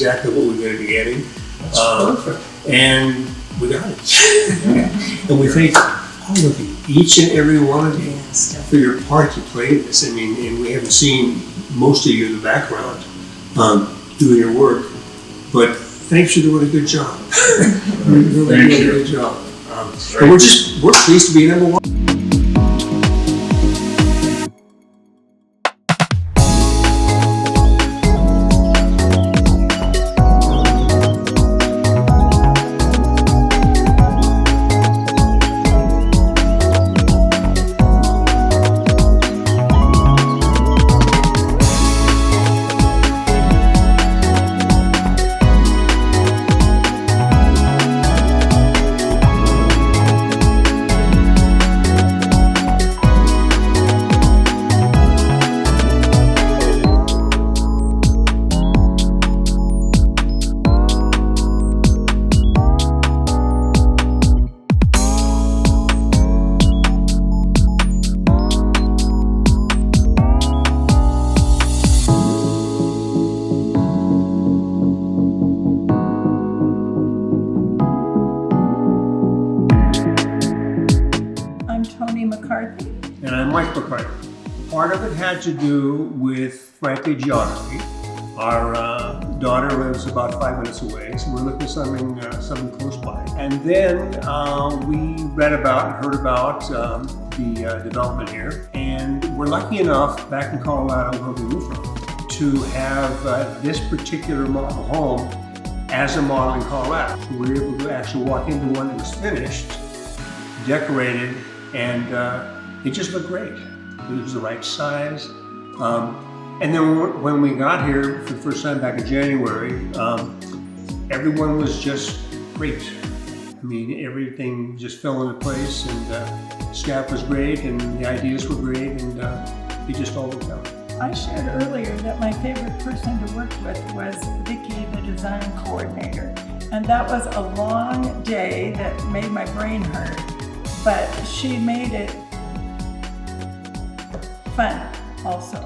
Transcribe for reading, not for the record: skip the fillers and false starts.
exactly what we're going to be getting. That's perfect. And we got it. And we thank all of you, each and every one of you, for your part you played in this. I mean, and we haven't seen most of you in the background doing your work, but thanks for doing a good job. Really doing a good job. And we're pleased to be number one. Toni and I'm Mike McCarthy. Part of it had to do with, frankly, geography. Our daughter lives about 5 minutes away, so we're looking for something close by. And then we read about and heard about the development here, and we're lucky enough, back in Colorado, where we moved from, to have this particular model home as a model in Colorado. So we were able to actually walk into one that was finished, decorated, and it just looked great. It was the right size. And then when we got here for the first time back in January, everyone was just great. I mean, everything just fell into place, and staff was great, and the ideas were great, and it just all worked out. I shared earlier that my favorite person to work with was Vicki, the design coordinator. And that was a long day that made my brain hurt, but she made it fun also.